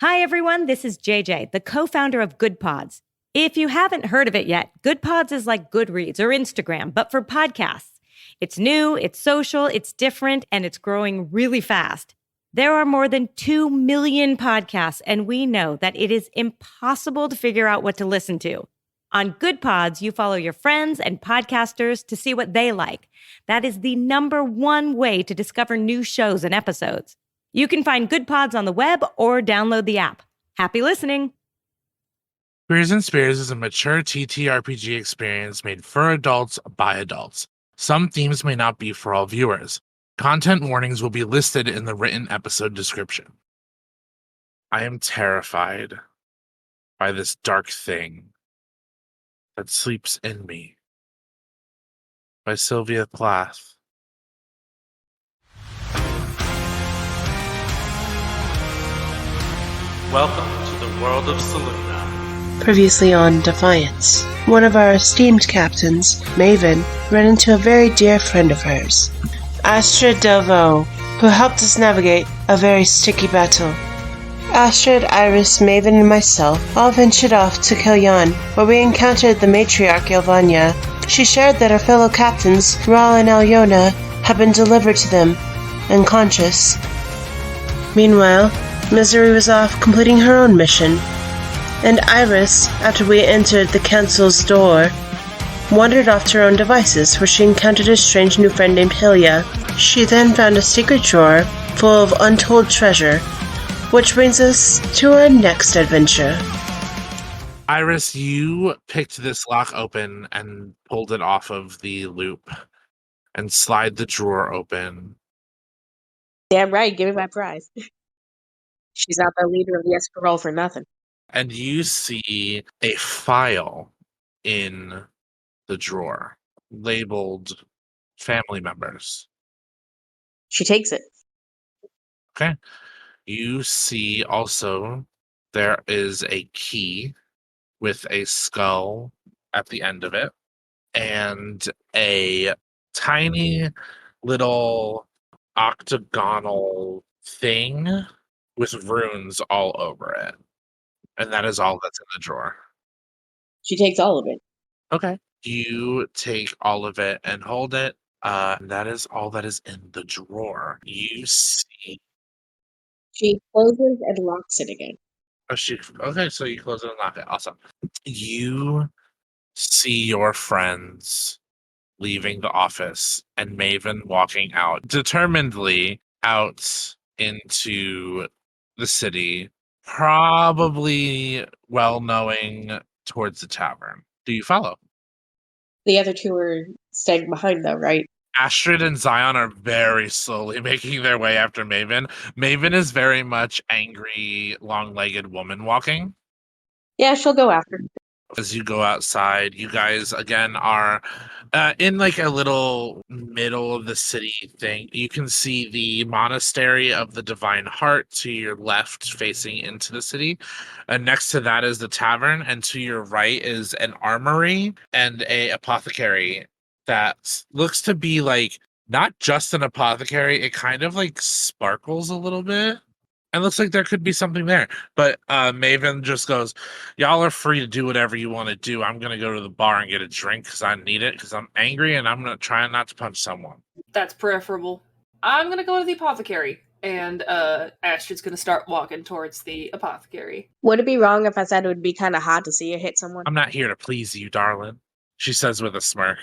Hi, everyone. This is JJ, the co founder of Good Pods. If you haven't heard of it yet, Good Pods is like Goodreads or Instagram, but for podcasts. It's new, it's social, it's different, and it's growing really fast. There are more than 2 million podcasts, and we know that it is impossible to figure out what to listen to. On Good Pods, you follow your friends and podcasters to see what they like. That is the number one way to discover new shows and episodes. You can find Good Pods on the web or download the app. Happy listening. Queers and Spears is a mature TTRPG experience made for adults by adults. Some themes may not be for all viewers. Content warnings will be listed in the written episode description. I am terrified by this dark thing that sleeps in me. By Sylvia Plath. Welcome to the world of Seluna. Previously on Defiance, one of our esteemed captains, Maven, ran into a very dear friend of hers, Astrid Delvaux, who helped us navigate a very sticky battle. Astrid, Iris, Maven, and myself all ventured off to Kilyan, where we encountered the matriarch Ilvania. She shared that our fellow captains, Ral and Alyona, had been delivered to them, unconscious. Meanwhile, Misery was off completing her own mission, and Iris, after we entered the council's door, wandered off to her own devices, where she encountered a strange new friend named Hylia. She then found a secret drawer full of untold treasure, which brings us to our next adventure. Iris, you picked this lock open and pulled it off of the loop and slide the drawer open. Damn right, give me my prize. She's not the leader of the Escarole for nothing. And you see a file in the drawer labeled family members. She takes it. Okay. You see also there is a key with a skull at the end of it and a tiny little octagonal thing with runes all over it. And that is all that's in the drawer. She takes all of it. Okay. You take all of it and hold it. That is all that is in the drawer. You see. She closes and locks it again. Okay, so you close it and lock it. Awesome. You see your friends leaving the office and Maven walking out, determinedly out into the city, probably well knowing towards the tavern. Do you follow? The other two are staying behind, though, right? Astrid and Zion are very slowly making their way after Maven. Maven is very much angry, long-legged woman walking. Yeah, she'll go after. As you go outside, you guys again are in like a little middle of the city thing. You can see the monastery of the Divine Heart to your left, facing into the city. And next to that is the tavern, and to your right is an armory and a apothecary that looks to be like not just an apothecary. It kind of like sparkles a little bit. And looks like there could be something there. But Maven just goes, y'all are free to do whatever you want to do. I'm going to go to the bar and get a drink because I need it because I'm angry and I'm going to try not to punch someone. That's preferable. I'm going to go to the apothecary. And Astrid's going to start walking towards the apothecary. Would it be wrong if I said it would be kind of hot to see her hit someone? I'm not here to please you, darling, she says with a smirk.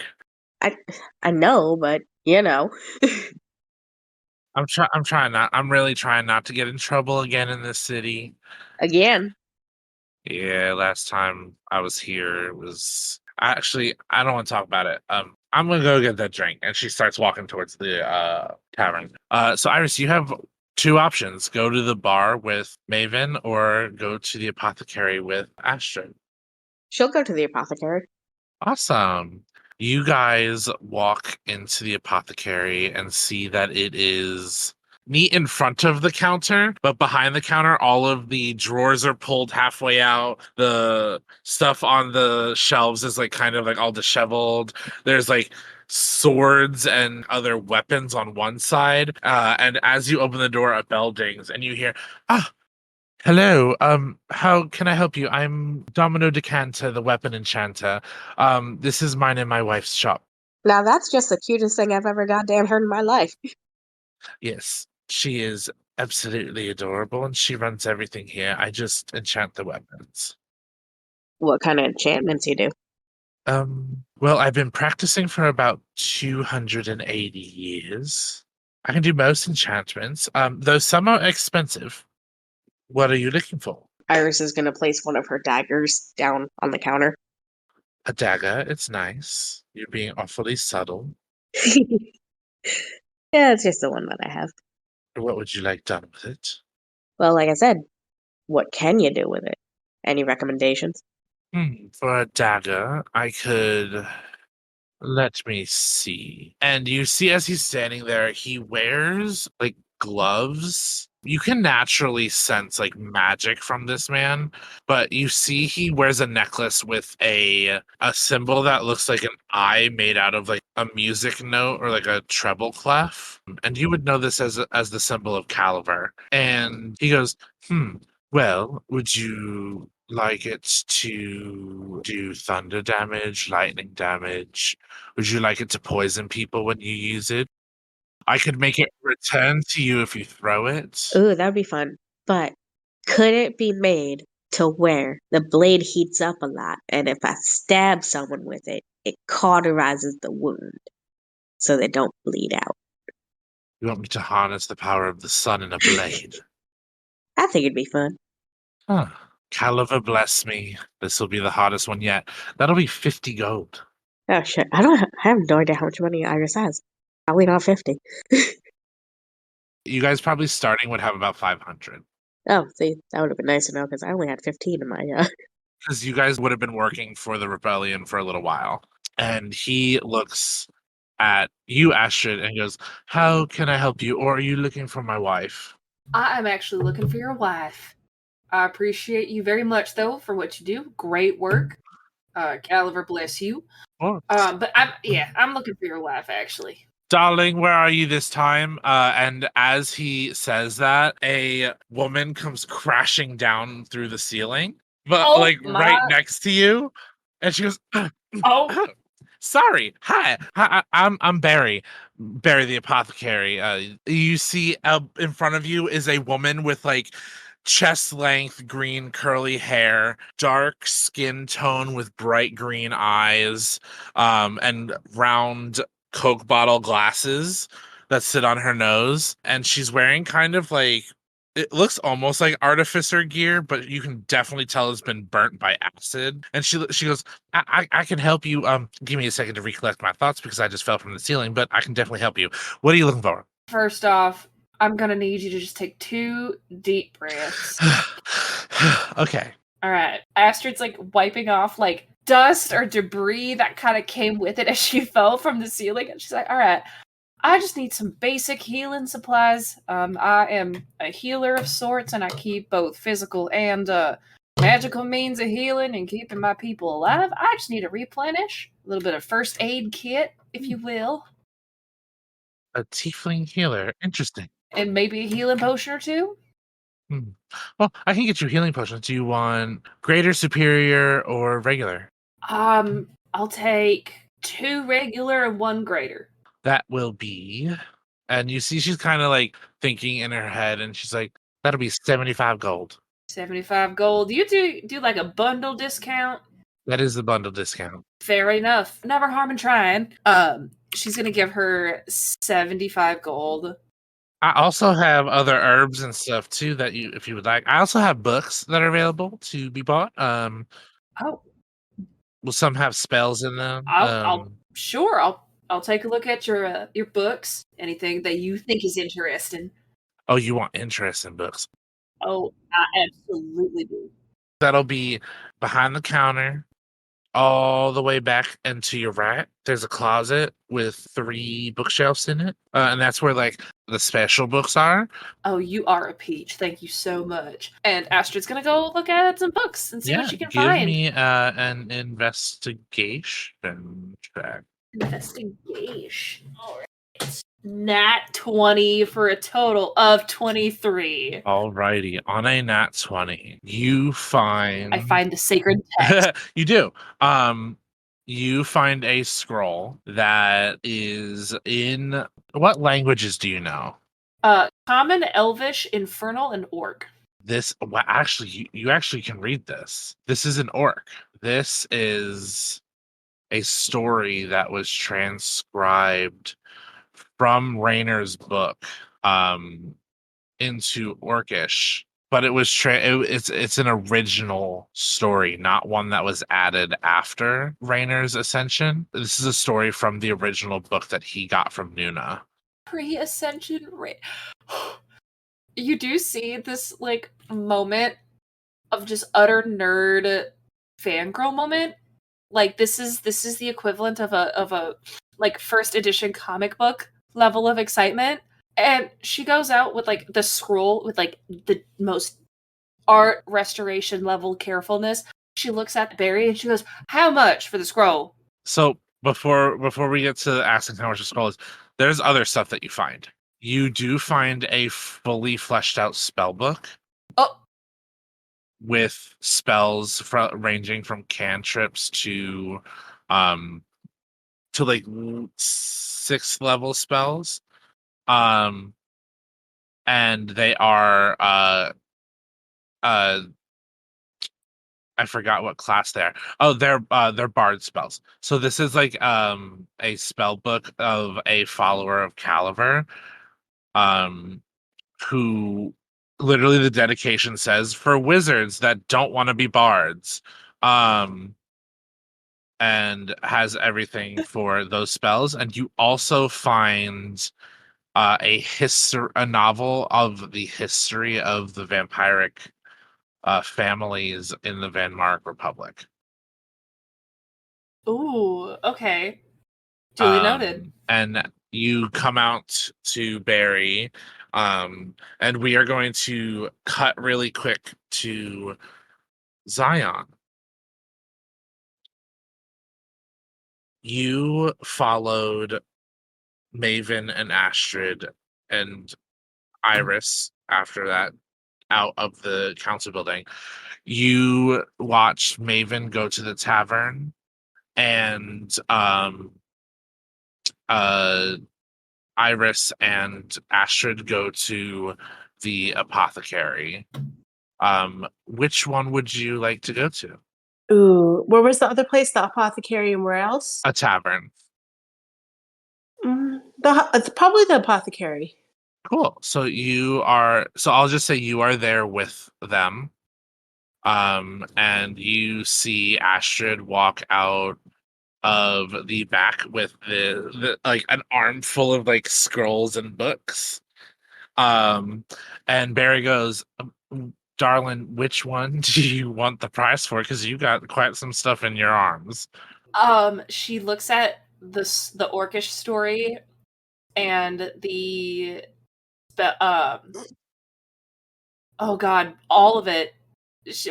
I know, but, you know. I'm really trying not to get in trouble again in this city. Again. Yeah, last time I was here, it was actually, I don't want to talk about it. I'm gonna go get that drink, and she starts walking towards the tavern. So Iris, you have two options: go to the bar with Maven, or go to the apothecary with Astrid. She'll go to the apothecary. Awesome. You guys walk into the apothecary and see that it is neat in front of the counter, but behind the counter, all of the drawers are pulled halfway out. The stuff on the shelves is like kind of like all disheveled. There's like swords and other weapons on one side. And as you open the door, a bell dings and you hear, Hello. How can I help you? I'm Domino Decanter, the weapon enchanter. This is mine and my wife's shop. Now that's just the cutest thing I've ever goddamn heard in my life. Yes, she is absolutely adorable, and she runs everything here. I just enchant the weapons. What kind of enchantments you do? Well, I've been practicing for about 280 years. I can do most enchantments, though some are expensive. What are you looking for? Iris is gonna place one of her daggers down on the counter. A dagger? It's nice. You're being awfully subtle. Yeah, it's just the one that I have. What would you like done with it? Well, like I said, what can you do with it? Any recommendations? For a dagger, I could. Let me see. And you see, as he's standing there, he wears like gloves. You can naturally sense like magic from this man, but you see he wears a necklace with a symbol that looks like an eye made out of like a music note or like a treble clef. And you would know this as the symbol of Caliver. And he goes, well, would you like it to do thunder damage, lightning damage? Would you like it to poison people when you use it? I could make it return to you if you throw it. Ooh, that'd be fun. But could it be made to where the blade heats up a lot, and if I stab someone with it, it cauterizes the wound so they don't bleed out? You want me to harness the power of the sun in a blade? I think it'd be fun. Huh. Caliver bless me. This will be the hardest one yet. That'll be 50 gold. Oh shit! I have no idea how much money Iris has. Probably not 50. You guys probably starting would have about 500. Oh, see, that would have been nice to know because I only had 15 in my. Because you guys would have been working for the rebellion for a little while. And he looks at you, Astrid, and goes, how can I help you? Or are you looking for my wife? I am actually looking for your wife. I appreciate you very much, though, for what you do. Great work. Caliver bless you. Oh. But I'm looking for your wife, actually. Darling, where are you this time? And as he says that, a woman comes crashing down through the ceiling, but right next to you. And she goes, Oh. Sorry. Hi. I'm Barry. Barry the apothecary. You see in front of you is a woman with like chest length green curly hair, dark skin tone with bright green eyes, and round Coke bottle glasses that sit on her nose. And she's wearing kind of like, it looks almost like artificer gear, but you can definitely tell it's been burnt by acid. And she goes, I can help you. Give me a second to recollect my thoughts because I just fell from the ceiling, but I can definitely help you. What are you looking for? First off, I'm gonna need you to just take 2 deep breaths. Okay. All right. Astrid's like wiping off like dust or debris that kind of came with it as she fell from the ceiling, and she's like, "All right, I just need some basic healing supplies. I am a healer of sorts, and I keep both physical and magical means of healing and keeping my people alive. I just need to replenish a little bit of first aid kit, if you will, A tiefling healer. Interesting. and maybe a healing potion or 2. Well, I can get you healing potions. Do you want greater, superior, or regular? I'll take 2 regular and 1 greater. That will be. And you see, she's kind of like thinking in her head, and she's like, that'll be 75 gold. 75 gold. You do like a bundle discount? That is the bundle discount. Fair enough. Never harm in trying. She's gonna give her 75 gold. I also have other herbs and stuff too that if you would like. I also have books that are available to be bought. Oh, Will some have spells in them? I'll take a look at your books. Anything that you think is interesting. Oh, you want interest in books? Oh, I absolutely do. That'll be behind the counter, all the way back and to your right. There's a closet with 3 bookshelves in it, and that's where like the special books are. Oh, you are a peach. Thank you so much. And Astrid's gonna go look at some books and see what she can find. Give me an investigation check. Investigation. All right. Nat 20 for a total of 23. Alrighty, on a nat 20, you find I find the sacred text. you do. You find a scroll that is in what languages do you know? Common, Elvish, Infernal, and Orc. This well, actually you actually can read this. This is an orc. This is a story that was transcribed from Rayner's book into Orcish, but it was it's an original story, not one that was added after Rayner's ascension. This is a story from the original book that he got from Nuna. Pre-ascension you do see this like moment of just utter nerd fangirl moment. Like this is the equivalent of a like first edition comic book level of excitement. And she goes out with like the scroll with like the most art restoration level carefulness. She looks at Barry and she goes, "How much for the scroll?" So before we get to asking how much the scroll is, there's other stuff that you find. You do find a fully fleshed out spell book. Oh, With spells ranging from cantrips to like 6th level spells. And they are I forgot what class they are. Oh, they're bard spells. So this is like a spell book of a follower of Caliver, who literally the dedication says for wizards that don't want to be bards. And has everything for those spells. And you also find a novel of the history of the vampiric families in the Van Mark Republic. ooh, okay. Duly noted. And you come out to Barry, and we are going to cut really quick to Zion. You followed Maven and Astrid and Iris after that out of the council building. You watched Maven go to the tavern, and Iris and Astrid go to the apothecary. Which one would you like to go to? Ooh, where was the other place? The apothecary, and where else? A tavern. It's probably the apothecary. Cool. So I'll just say you are there with them. And you see Astrid walk out of the back with the like an armful of like scrolls and books. And Barry goes, "Darling, which one do you want the prize for? Because you got quite some stuff in your arms." She looks at the Orcish story and oh god, all of it.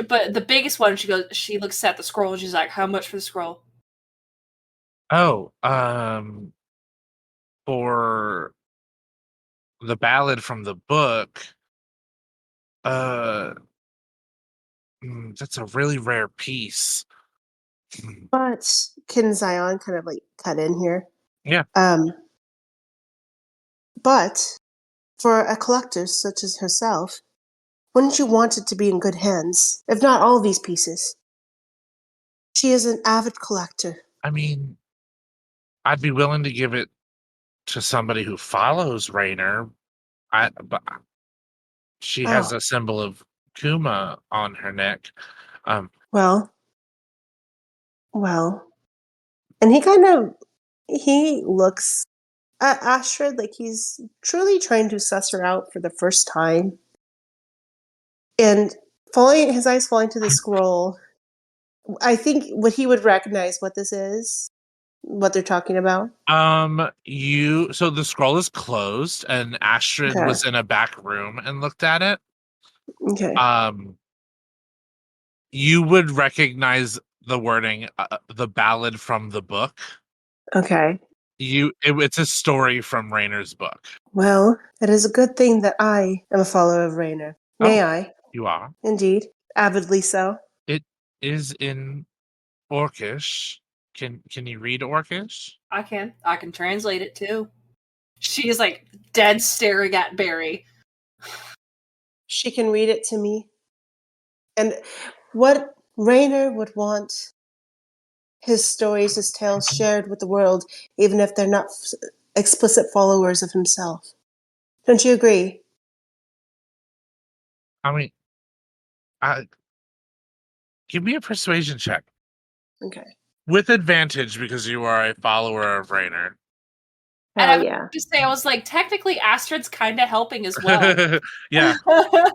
But the biggest one, she looks at the scroll and she's like, "How much for the scroll?" Oh, for the ballad from the book, that's a really rare piece. But can Zion kind of like cut in here? Yeah. But for a collector such as herself, wouldn't you want it to be in good hands, if not all these pieces? She is an avid collector. I mean, I'd be willing to give it to somebody who follows Rayner. But she has a symbol of Kuma on her neck. Well, and he looks at Astrid like he's truly trying to suss her out for the first time. And his eyes falling to the scroll, I think he would recognize what this is, what they're talking about. So the scroll is closed, and Astrid was in a back room and looked at it. Okay. You would recognize the wording, the ballad from the book. Okay. It's a story from Rayner's book. Well, it is a good thing that I am a follower of Rayner. May I? You are. Indeed. Avidly so. It is in Orcish. Can you read Orcish? I can translate it too. She is like dead staring at Barry. She can read it to me. And what Rayner would want his stories, his tales shared with the world, even if they're not explicit followers of himself. Don't you agree? I mean, give me a persuasion check Okay. with advantage because you are a follower of Rayner. And I Hell would yeah. just say, I was like, technically, Astrid's kind of helping as well. Yeah.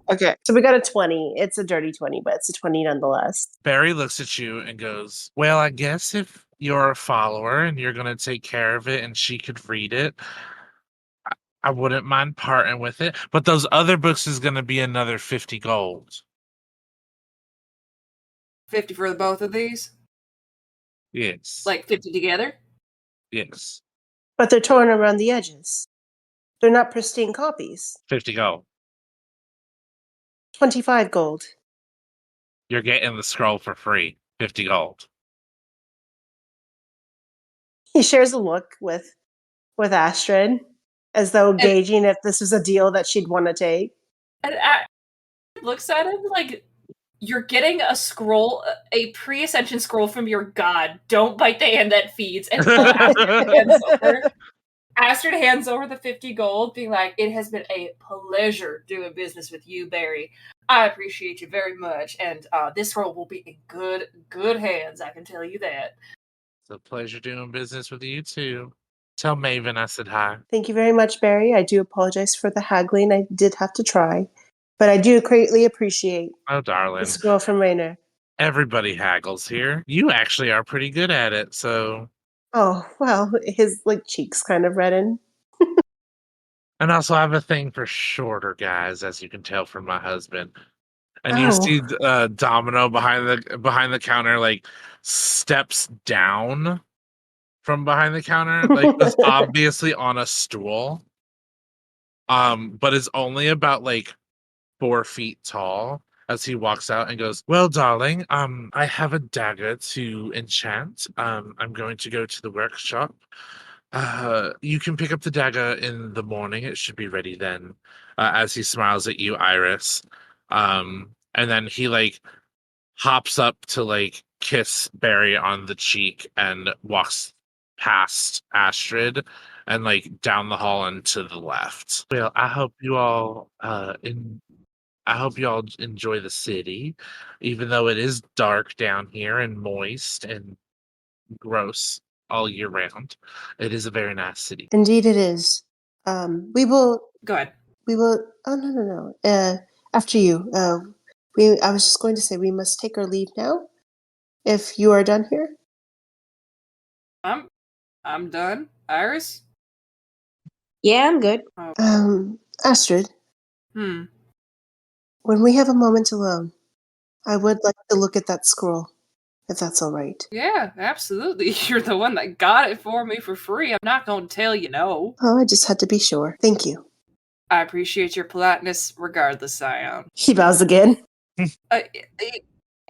Okay. So we got a 20. It's a dirty 20, but it's a 20 nonetheless. Barry looks at you and goes, "Well, I guess if you're a follower and you're going to take care of it and she could read it, I wouldn't mind parting with it. But those other books is going to be another 50 gold." 50 for the both of these? Yes. Like 50 together? Yes. But they're torn around the edges. They're not pristine copies. 50 gold. 25 gold. You're getting the scroll for free. 50 gold. He shares a look with Astrid, as though gauging if this was a deal that she'd want to take. And looks at him like, you're getting a scroll, a pre-ascension scroll from your god. Don't bite the hand that feeds. And Astrid hands over the 50 gold, being like, "It has been a pleasure doing business with you, Barry. I appreciate you very much, and this scroll will be in good hands, I can tell you that." It's a pleasure doing business with you too. Tell Maven I said hi. Thank you very much, Barry. I do apologize for the haggling. I did have to try. But I do greatly appreciate Oh, darling. this girl from Rayner. Everybody haggles here. You actually are pretty good at it, so. Oh, well, his cheeks kind of redden. And also, I have a thing for shorter guys, as you can tell from my husband. And you Oh. see Domino behind the counter, steps down from behind the counter, was obviously on a stool, but is only about 4 feet tall. As he walks out and goes, "Well, darling, I have a dagger to enchant. I'm going to go to the workshop. You can pick up the dagger in the morning. It should be ready then." As he smiles at you, Iris. And then he hops up to kiss Barry on the cheek and walks past Astrid and down the hall and to the left. Well, I hope you all enjoy the city, even though it is dark down here and moist and gross all year round. It is a very nice city. Indeed, it is. We will. Go ahead. We will. Oh no. After you. I was just going to say we must take our leave now. If you are done here. I'm done. Iris? Yeah, I'm good. Astrid. Hmm. When we have a moment alone, I would like to look at that scroll, if that's all right. Yeah, absolutely. You're the one that got it for me for free. I'm not going to tell you no. Oh, I just had to be sure. Thank you. I appreciate your politeness regardless, Scion. He bows again. You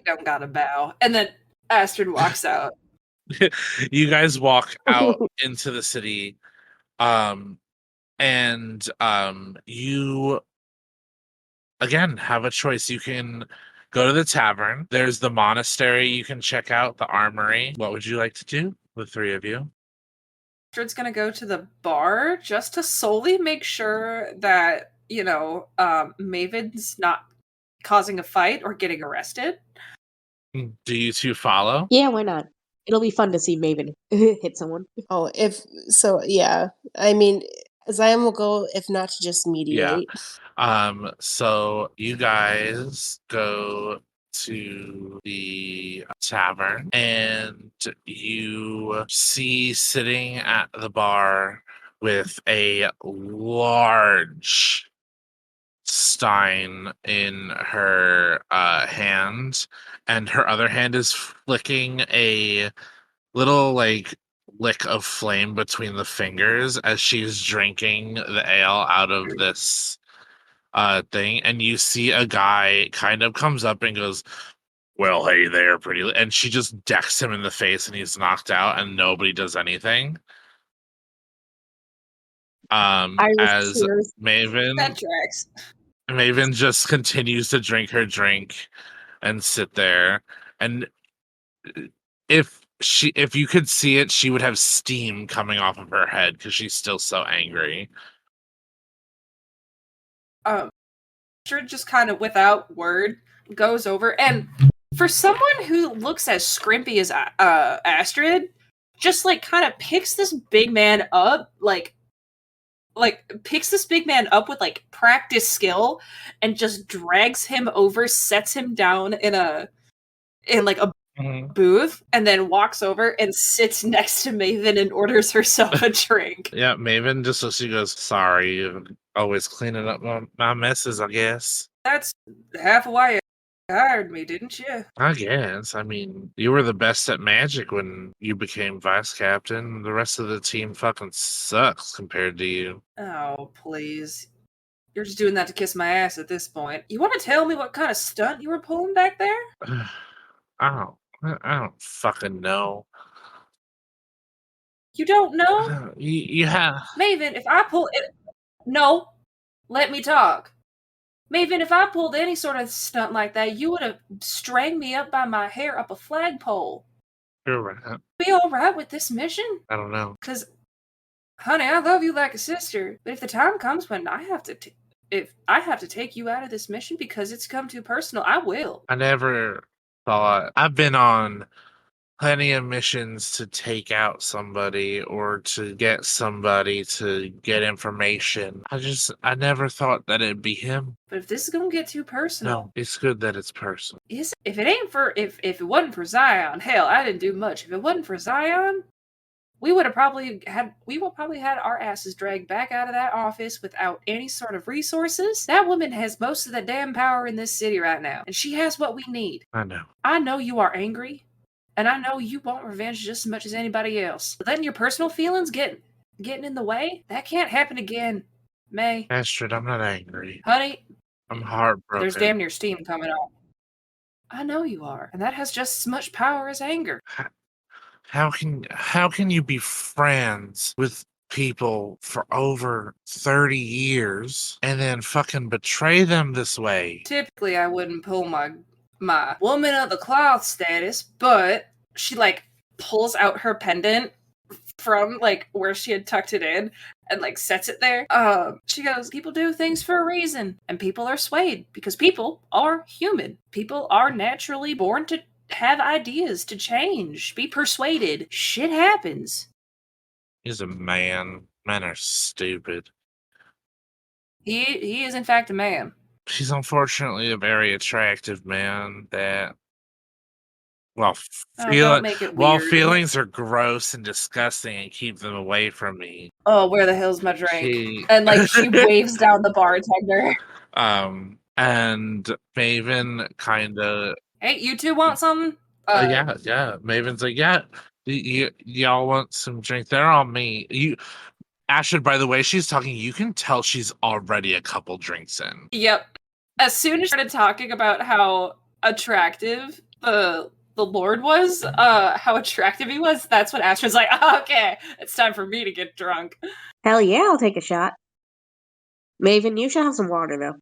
don't gotta bow. And then Astrid walks out. You guys walk out into the city, and you again have a choice. You can go to the tavern. There's the monastery you can check out, the armory. What would you like to do, the three of you? Astrid's gonna go to the bar just to solely make sure that, Maven's not causing a fight or getting arrested. Do you two follow? Yeah, why not? It'll be fun to see Maven hit someone. Oh, if so, yeah. I mean, Zion will go, if not to just mediate. So you guys go to the tavern and you see sitting at the bar with a large stein in her hand, and her other hand is flicking a little lick of flame between the fingers as she's drinking the ale out of this thing, and you see a guy kind of comes up and goes, "Well, hey there, pretty," and she just decks him in the face, and he's knocked out, and nobody does anything. Iris As cheers. Maven That tracks. Maven just continues to drink her drink and sit there, and if you could see it, she would have steam coming off of her head because she's still so angry. Astrid just kind of without word goes over, and for someone who looks as scrimpy as Astrid, just like kind of picks this big man up, like picks this big man up with like practice skill, and just drags him over, sets him down in a booth, and then walks over and sits next to Maven and orders herself a drink. Yeah, Maven just so she goes, "Sorry, you're always cleaning up my messes, I guess." That's half of why you hired me, didn't you? I guess. I mean, you were the best at magic when you became vice captain. The rest of the team fucking sucks compared to you. Oh, please. You're just doing that to kiss my ass at this point. You want to tell me what kind of stunt you were pulling back there? I don't fucking know. You don't know? You have. Maven, if I pull it. No, let me talk. Maven, if I pulled any sort of stunt like that, you would have strung me up by my hair up a flagpole. You're right. Be alright with this mission? I don't know. Because, honey, I love you like a sister, but if the time comes when I have to if I have to take you out of this mission because it's come too personal, I will. I never thought. I've been on plenty of missions to take out somebody or to get somebody to get information. I never thought that it'd be him. But if this is gonna get too personal, No, it's good that it's personal. if it wasn't for Zion, hell, I didn't do much. If it wasn't for Zion, we would probably had our asses dragged back out of that office without any sort of resources. That woman has most of the damn power in this city right now, and she has what we need. I know. I know you are angry, and I know you want revenge just as much as anybody else. But letting your personal feelings getting in the way, that can't happen again, May. Astrid, I'm not angry. Honey, I'm heartbroken. there's damn near steam coming off. I know you are, and that has just as much power as anger. How can you be friends with people for over 30 years and then fucking betray them this way? Typically, I wouldn't pull my woman of the cloth status, but she like pulls out her pendant from like where she had tucked it in and like sets it there. She goes, "People do things for a reason, and people are swayed because people are human. People are naturally born to have ideas, to change, be persuaded. Shit happens." He's a man. Men are stupid. He is in fact a man. She's unfortunately a very attractive man that, well, Don't make it weird. feelings are gross and disgusting and keep them away from me. Oh, where the hell's my drink? She- And like she waves down the bartender. And Maven kind of, Hey, you two want something? yeah. Maven's like, yeah, y'all want some drink? They're on me. Astrid, by the way, she's talking. You can tell she's already a couple drinks in. Yep. As soon as she started talking about how attractive the Lord was, how attractive he was, that's when Astrid's like, oh, okay, it's time for me to get drunk. Hell yeah, I'll take a shot. Maven, you should have some water though.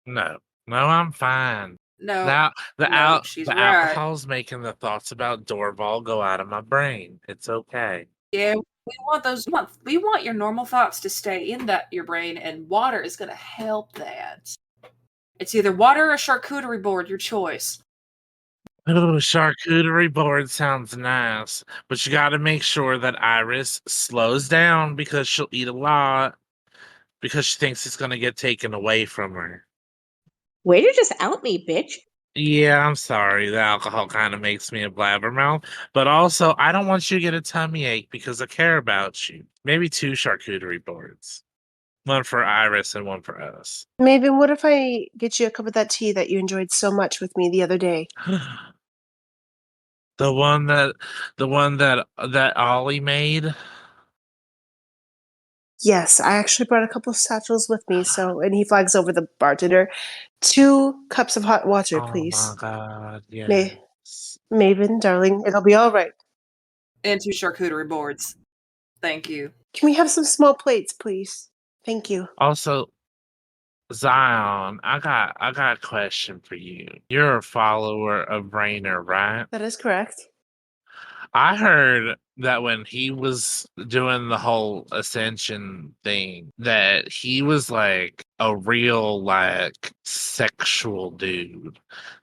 No, I'm fine. No. Now the she's the right. alcohol's making the thoughts about Dorval go out of my brain. It's okay. Yeah, we want your normal thoughts to stay in your brain, and water is gonna help that. It's either water or charcuterie board, your choice. Oh, charcuterie board sounds nice, but you got to make sure that Iris slows down because she'll eat a lot because she thinks it's going to get taken away from her. Way to just out me, bitch. Yeah, I'm sorry. The alcohol kind of makes me a blabbermouth, but also I don't want you to get a tummy ache because I care about you. Maybe 2 charcuterie boards. One for Iris and one for us. Maven, what if I get you a cup of that tea that you enjoyed so much with me the other day? The one that Ollie made. Yes, I actually brought a couple of satchels with me, and he flags over the bartender. 2 cups of hot water, Oh my please. god, May yes. Maven, darling, it'll be all right. And 2 charcuterie boards. Thank you. Can we have some small plates, please? Thank you. Also, Zion, I got a question for you. You're a follower of Rainer, right? That is correct. I heard that when he was doing the whole ascension thing, that he was like a real like sexual dude.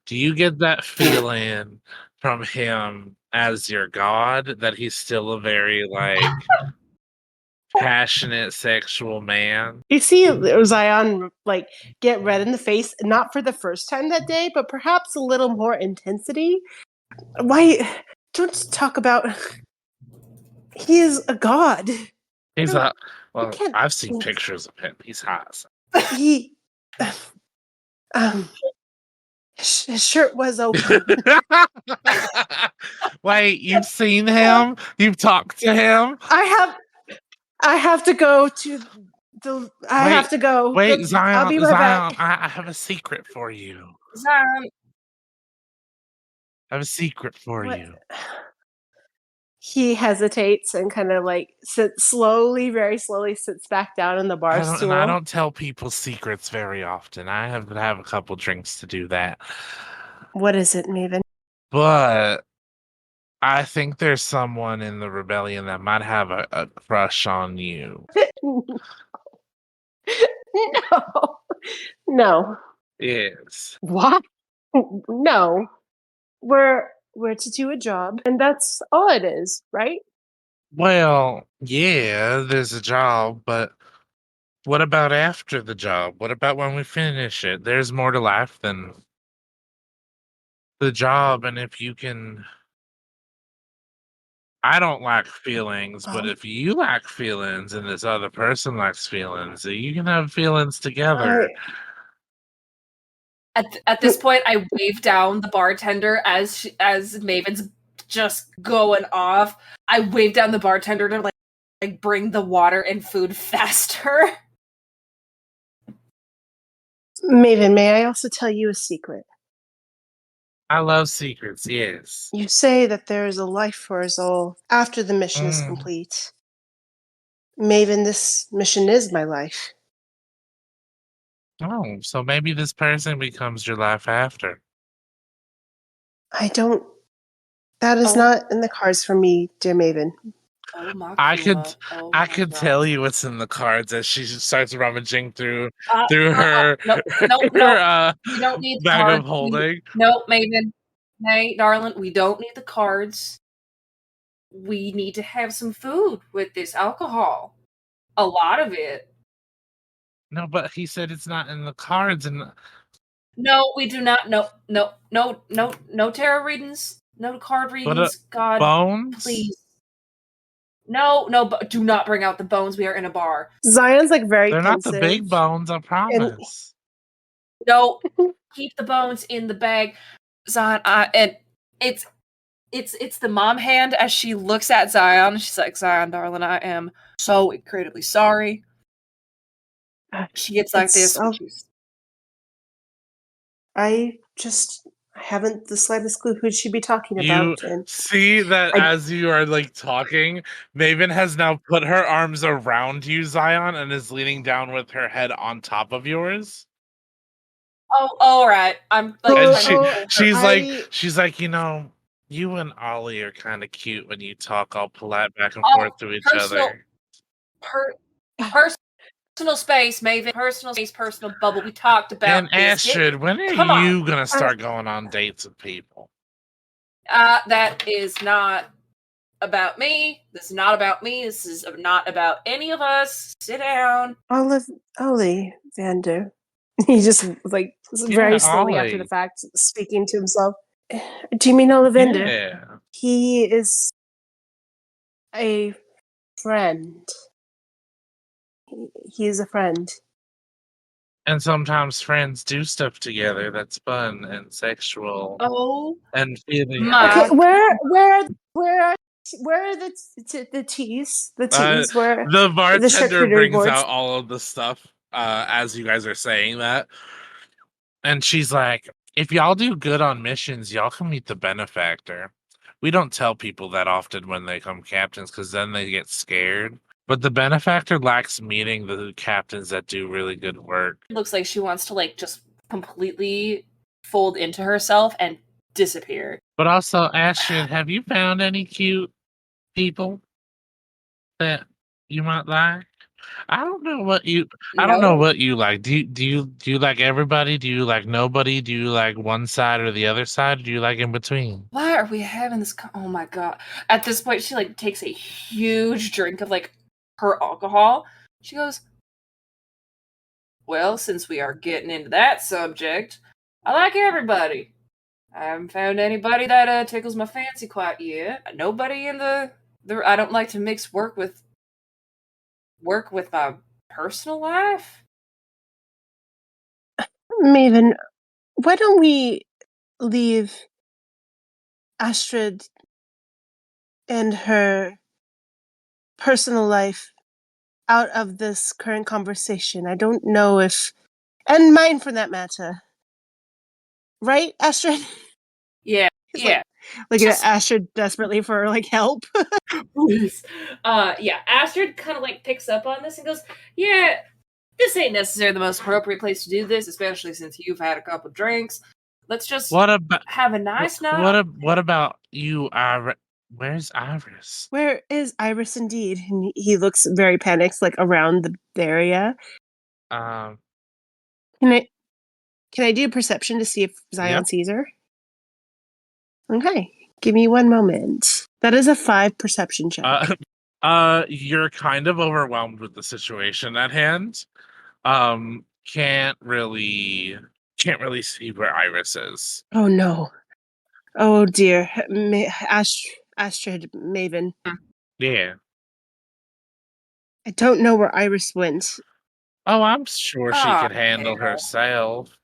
Do you get that feeling from him as your god that he's still a very like passionate sexual man? You see Zion like get red in the face, not for the first time that day, but perhaps a little more intensity. Why don't talk about he is a god. He's don't- a well, can't I've seen think- pictures of him. He's hot. He his shirt was open. Wait, you've seen him? You've talked to him? I have to go to the I have to go. Wait, But Zion, I'll be right Zion, back. I have a secret for you. Zion, I have a secret for What? you. He hesitates and kind of like very slowly sits back down in the bar stool. I don't tell people secrets very often. I have to have a couple drinks to do that. What is it, Maven? But I think there's someone in the rebellion that might have a crush on you. No. No. Yes. What? No. We're to do a job, and that's all it is, right? Well, yeah, there's a job, but what about after the job? What about when we finish it? There's more to life than the job, and if you can I don't like feelings, but if you like feelings and this other person likes feelings, you can have feelings together. at this point, I wave down the bartender as Maven's just going off. I wave down the bartender to like bring the water and food faster. Maven, may I also tell you a secret? I love secrets, yes. You say that there is a life for us all after the mission is Mm. complete. Maven, this mission is my life. Oh, so maybe this person becomes your life after. I don't. That is Oh. not in the cards for me, dear Maven. Oh my I could Kuma. Oh I my could God. tell you what's in the cards as she starts rummaging through Uh, her no, her we don't need the bag cards. of holding. No, Maven. Hey, darling, we don't need the cards. We need to have some food with this alcohol. A lot of it. No, but he said it's not in the cards, and No, we do not. No tarot readings. No card readings. God, bones. please. No, but do not bring out the bones. We are in a bar. Zion's like very They're not pensive. the big bones, I promise. No, keep the bones in the bag, Zion. And it's the mom hand as she looks at Zion. She's like, Zion, darling, I am so incredibly sorry. She gets like this. I haven't the slightest clue who she'd be talking You about. And see that I- as you are like talking, Maven has now put her arms around you, Zion, and is leaning down with her head on top of yours. Oh, all right. I'm like, And she's like, you know, you and Ollie are kind of cute when you talk all polite back and Oh, forth to each personal- other. personal space, Maven. Personal space, personal bubble. We talked about And this. Astrid, when are Come on. you gonna start going on dates with people? That is not about me. This is not about me. This is not about any of us. Sit down. Ollie Vander. He just like very slowly after Ollie. the fact, speaking to himself. Do you mean Ollivander? Yeah. He is a friend. He is a friend. And sometimes friends do stuff together that's fun and sexual Oh and feeling. my! Okay, where are the teas? The Uh, teas where the the bartender charcuterie brings boards? out all of the stuff as you guys are saying that. And she's like, if y'all do good on missions, y'all can meet the benefactor. We don't tell people that often when they come captains because then they get scared. But the benefactor lacks meeting the captains that do really good work. Looks like she wants to like just completely fold into herself and disappear. But also, Astrid, have you found any cute people that you might like? I don't know No. what you like. Do you like everybody? Do you like nobody? Do you like one side or the other side? Do you like in between? Why are we having this? Oh my god! At this point, she like takes a huge drink of like her alcohol. She goes, "Well, since we are getting into that subject, I like everybody. I haven't found anybody that tickles my fancy quite yet. Nobody in the I don't like to mix work with my personal life." Maven, why don't we leave Astrid and her personal life out of this current conversation? I don't know if, and mine for that matter. Right, Astrid? Yeah, He's yeah. looking at Just- Astrid desperately for like help. Please. Yeah, Astrid kind of like picks up on this and goes, "Yeah, this ain't necessarily the most appropriate place to do this, especially since you've had a couple drinks. Let's just What about have a nice night." what about you, Iris? Where's Iris? Where is Iris indeed? And he looks very panicked, like around the area. Um, Can I do perception to see if Zion Yep. sees her? Okay. Give me one moment. That is a 5 perception check. you're kind of overwhelmed with the situation at hand. Can't really see where Iris is. Oh no. Oh dear. Astrid, Maven. Yeah. I don't know where Iris went. Oh, I'm sure she Ah, could handle hell. herself.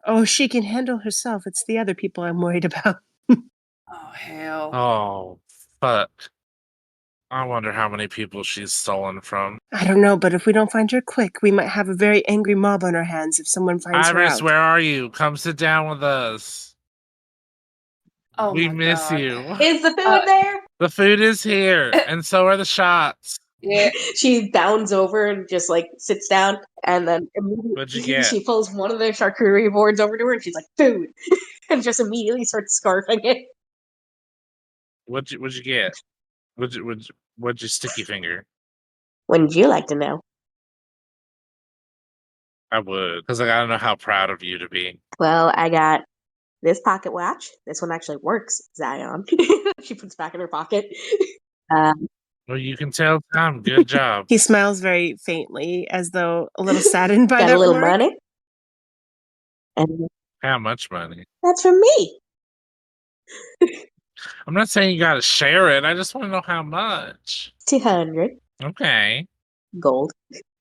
Oh, she can handle herself. It's the other people I'm worried about. Oh hell. Oh, fuck. I wonder how many people she's stolen from. I don't know, but if we don't find her quick, we might have a very angry mob on our hands if someone finds her Iris, out. where are you? Come sit down with us. Oh We my miss God. you. Is the food Uh, there? The food is here, and so are the shots. Yeah. She bounds over and just like sits down, and then What'd you immediately get? she pulls one of the charcuterie boards over to her, and she's like, "Food," and just immediately starts scarfing it. What'd you get? What'd you sticky finger? Wouldn't you like to know? I would, because like, I don't know how proud of you to be. Well, I got this pocket watch. This one actually works, Zion. She puts back in her pocket. Well, you can tell time. Good job. He smiles very faintly, as though a little saddened by Got that a little remark. money, and How much money? that's from me. I'm not saying you gotta share it. I just want to know how much. 200 Okay. gold.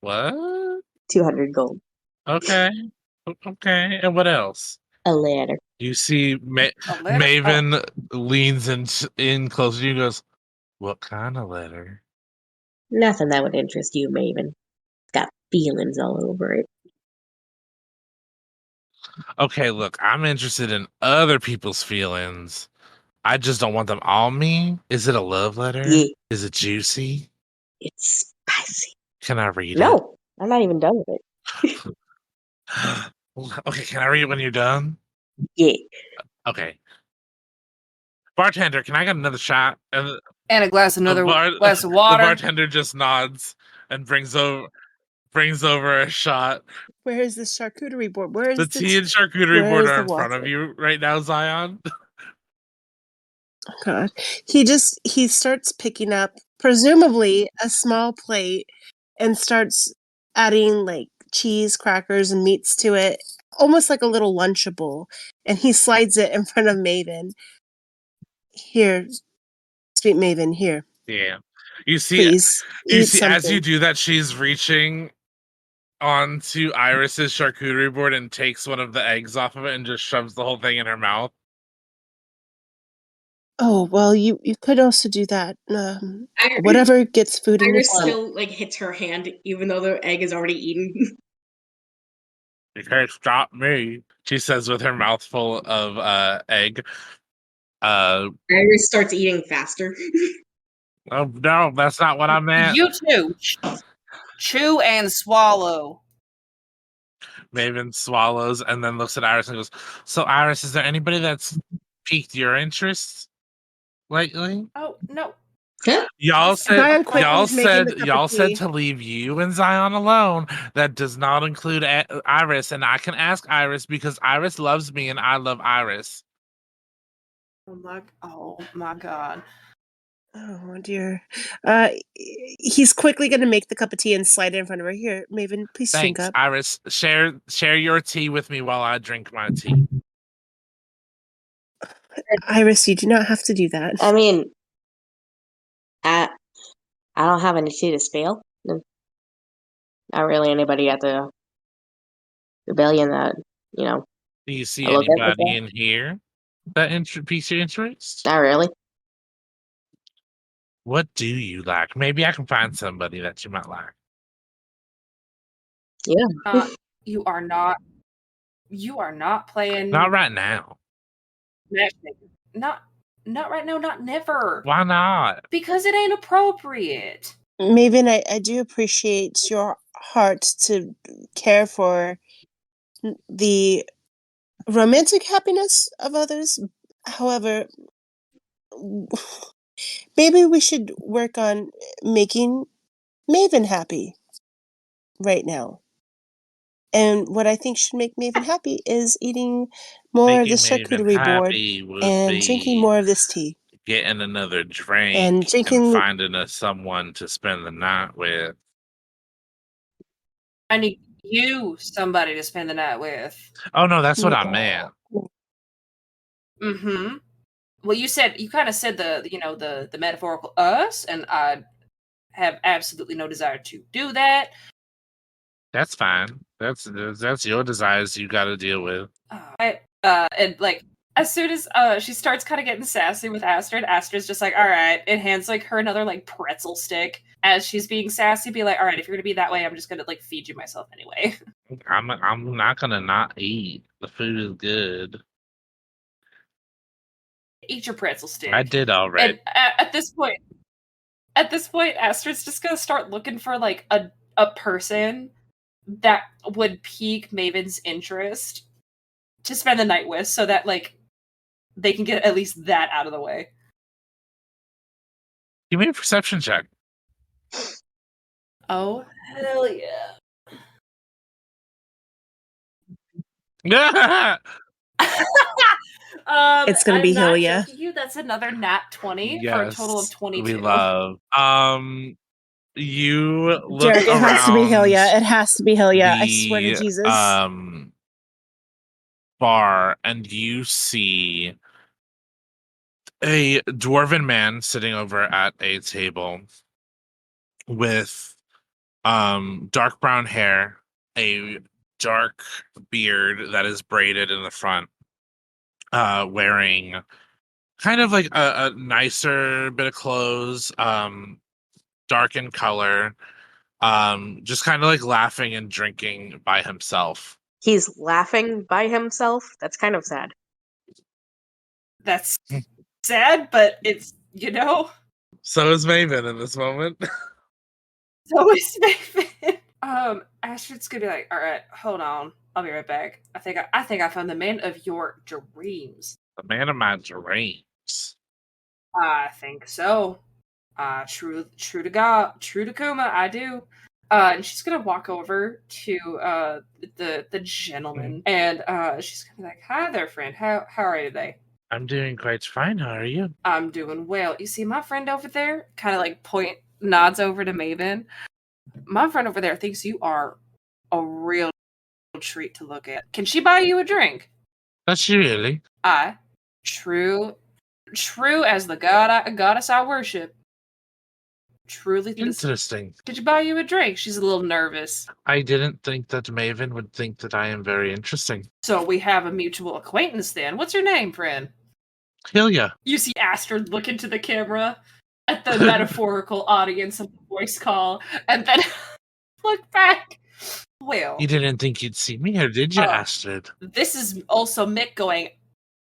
What? 200 gold. Okay. Okay. And what else? A letter. You see, A letter? Maven leans in closer to you and goes, "What kind of letter?" Nothing that would interest you, Maven. It's got feelings all over it. Okay, look, I'm interested in other people's feelings. I just don't want them on me. Is it a love letter? Yeah, Is it juicy? it's spicy. Can I read No, I'm not even done with it. it? Okay, can I read it when you're done? Yeah. Okay. Bartender, can I get another shot? And And a glass, another glass of water. The bartender just nods and brings over a shot. Where is this charcuterie board? Where is The tea and charcuterie where board is are the in front of water? you right now, Zion. Oh, God. He starts picking up presumably a small plate and starts adding like cheese, crackers, and meats to it, almost like a little Lunchable. And he slides it in front of Maven. Here, sweet Maven, here, Yeah. You see please you eat see something. as you do that, she's reaching onto Iris's charcuterie board and takes one of the eggs off of it and just shoves the whole thing in her mouth. Oh, well, you could also do that. Iris, Whatever gets food in your Iris stomach. still like hits her hand, even though the egg is already eaten. You can't stop me, she says with her mouth full of egg. Iris starts eating faster. Oh no, that's not what I meant. You too. Chew and swallow. Maven swallows and then looks at Iris and goes, "So Iris, is there anybody that's piqued your interest lately?" Oh no. Y'all Zion said quickly is making the cup y'all of said tea. to leave you and Zion alone. That does not include Iris, and I can ask Iris because Iris loves me and I love Iris. Oh my god. Oh dear. He's quickly going to make the cup of tea and slide it in front of her. Here, Maven, please drink Thanks, up. Iris. Share your tea with me while I drink my tea. Iris, you do not have to do that. I mean, I don't have any tea to spill. Not really anybody at the rebellion that Do you see I look at like anybody that. in here that piques your interest? Not really. What do you like? Maybe I can find somebody that you might like. Yeah. You are not playing Not right now. matchmaking. Not right now, not never. Why not? Because it ain't appropriate. Maven, I do appreciate your heart to care for the romantic happiness of others. However, maybe we should work on making Maven happy right now. And what I think should make Maven happy is eating more of Making this Maven charcuterie board happy would and drinking be more of this tea. getting another drink And and drinking finding us someone to spend the night with. I need somebody to spend the night with. Oh no, that's what I meant. Mm-hmm. Well, you kind of said the metaphorical us, and I have absolutely no desire to do that. That's fine. That's your desires you got to deal with. And like as soon as she starts kind of getting sassy with Astrid's just like, all right, and hands like her another like pretzel stick as she's being sassy, be like, all right, if you're gonna be that way, I'm just gonna like feed you myself anyway. I'm not gonna not eat. The food is good. Eat your pretzel stick. I did already. And at this point, Astrid's just gonna start looking for like a person that would pique Maven's interest to spend the night with, so that like they can get at least that out of the way. Give me a perception check. Oh hell yeah! It's gonna be I'm not Hilya. joking you. That's another nat 20 for a total of Yes, 22. we love. You look Derek, it has to be around Hilya. It has to be Hilya. I swear to the Jesus. bar, and you see a dwarven man sitting over at a table with dark brown hair, a dark beard that is braided in the front, wearing kind of like a nicer bit of clothes, dark in color, just kind of like laughing and drinking by himself. He's laughing by himself. That's kind of sad. That's sad, but it's So is Maven in this moment. so is Maven. Astrid's gonna be like, all right, hold on, I'll be right back. I think I found the man of your dreams. The man of my dreams. I think so. True to God, true to Kuma, I do. And she's gonna walk over to the gentleman, and she's gonna be like, "Hi there, friend. How are you today?" I'm doing quite fine. How are you? I'm doing well. You see my friend over there? Kind of like nods over to Maven. My friend over there thinks you are a real treat to look at. Can she buy you a drink? Does she really? True as the goddess I worship. truly think this. Interesting. Did you buy you a drink? She's a little nervous. I didn't think that Maven would think that I am very interesting. So we have a mutual acquaintance then. What's your name, friend? Hilya. You see Astrid look into the camera at the metaphorical audience of the voice call, and then look back. Well, You didn't think you'd see me, or did you, Oh. Astrid? this is also Mick going,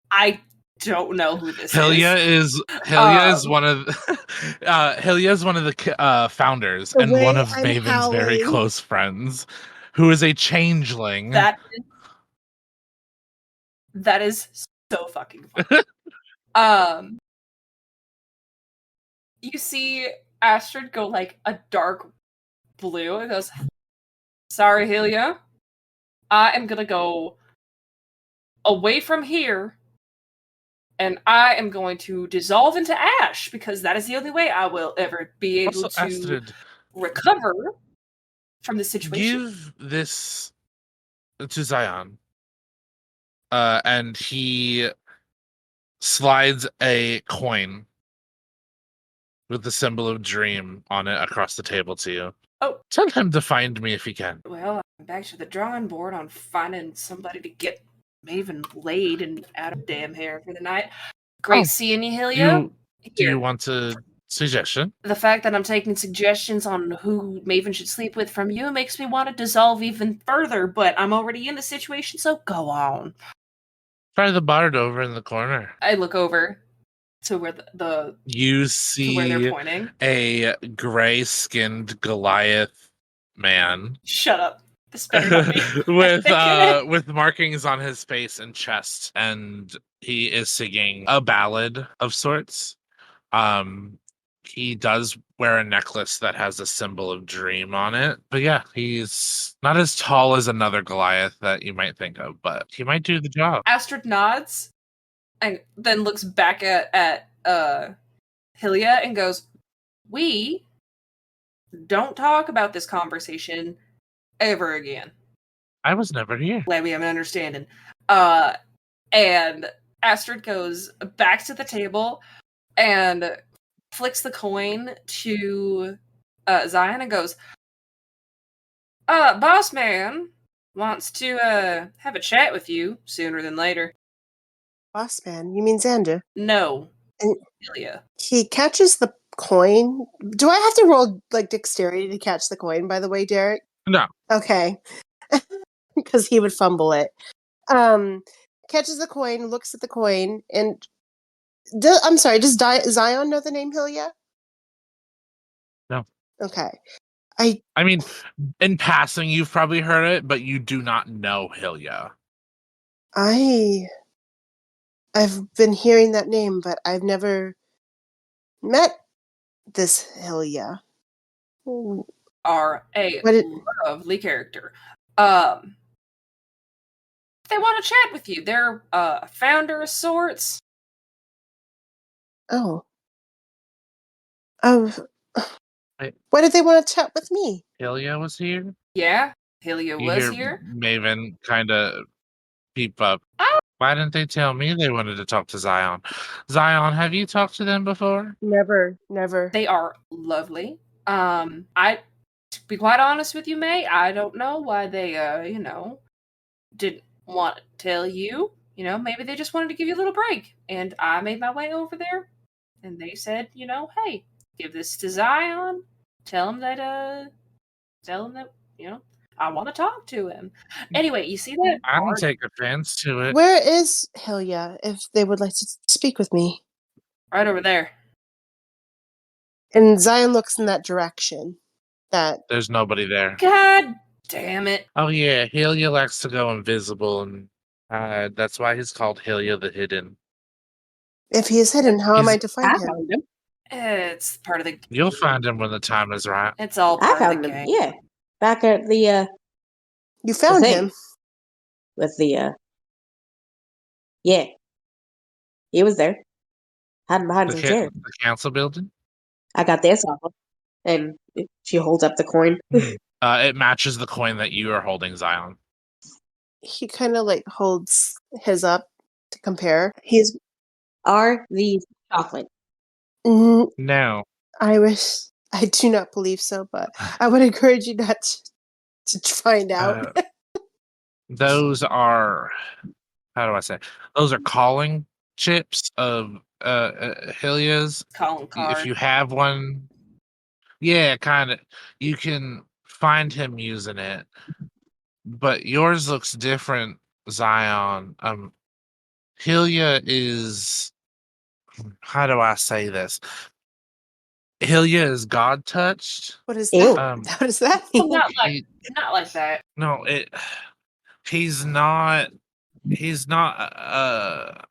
I don't know who this Hilya is. is one of Hilya is one of the founders The and one way of I'm Maven's very howling. close friends, who is a changeling. That is so fucking funny. You see Astrid go like a dark blue and goes, sorry, Hilya. I am gonna go away from here and I am going to dissolve into ash because that is the only way I will ever be able Also, to Astrid, recover from the situation. give this to Zion. And he slides a coin with the symbol of dream on it across the table to you. Oh. Tell him to find me if he can. Well, I'm back to the drawing board on finding somebody to get Maven laid and out of damn hair for the night. Great Oh, seeing you, Hilya. Do Here. you want a suggestion? The fact that I'm taking suggestions on who Maven should sleep with from you makes me want to dissolve even further, but I'm already in the situation, so go on. Try the bard over in the corner. I look over to where the You to where they're see pointing. a gray-skinned Goliath man Shut up. This better not be. with markings on his face and chest, and he is singing a ballad of sorts. He does wear a necklace that has a symbol of dream on it, but yeah, he's not as tall as another Goliath that you might think of, but he might do the job. Astrid nods and then looks back at Hilya and goes, we don't talk about this conversation ever again. I was never here. Glad we have an understanding. And Astrid goes back to the table and flicks the coin to Zion and goes, boss man wants to have a chat with you sooner than later. Boss man, you mean Xander? No. And- Ilya. He catches the coin. Do I have to roll like dexterity to catch the coin, by the way, Derek? No. Okay. Because he would fumble it. Catches the coin, looks at the coin, and I'm sorry, does Zion know the name Hilya? No. Okay. I mean, in passing, you've probably heard it, but you do not know Hilya. I've been hearing that name, but I've never met this Hilya. Are a What it- lovely character. They want to chat with you. They're a founder of sorts. Oh. Wait. Why did they want to chat with me? Hilya was here? Yeah, Hilya You was hear here. Maven kind of peep up. Oh. Why didn't they tell me they wanted to talk to Zion? Zion, have you talked to them before? Never. They are lovely. To be quite honest with you, May, I don't know why they, didn't want to tell you. Maybe they just wanted to give you a little break. And I made my way over there, and they said, hey, give this to Zion. Tell him that, I want to talk to him. Anyway, you see that? I don't bard- take offense to it. Where is Hilya if they would like to speak with me? right over there. And Zion looks in that direction. That There's nobody there. God damn it. Oh yeah, Hilya likes to go invisible, and that's why he's called Hilya the Hidden. if he is hidden, how am He's- I to find I him? found him. It's part of the. You'll find him when the time is right. It's all I part of found the him. game. Yeah, back at the You found thing. him. with the yeah, he was there, hiding behind The, some ca- chair. the council building. I got this off of, and she holds up the coin. It matches the coin that you are holding, Zion. He kind of like holds his up to compare. He's Are these chocolate? mm, No, Irish I do not believe so, but I would encourage you not to find out. Those are, how do I say? Those are calling chips of Hylia's. Calling If card. you have one, yeah, kind of. You can find him using it, but yours looks different, Zion. Hylia is, how do I say this? Hylia is God touched. What is Ew. that? Um, What does that Well, mean? not like that. No, he's not. He's not.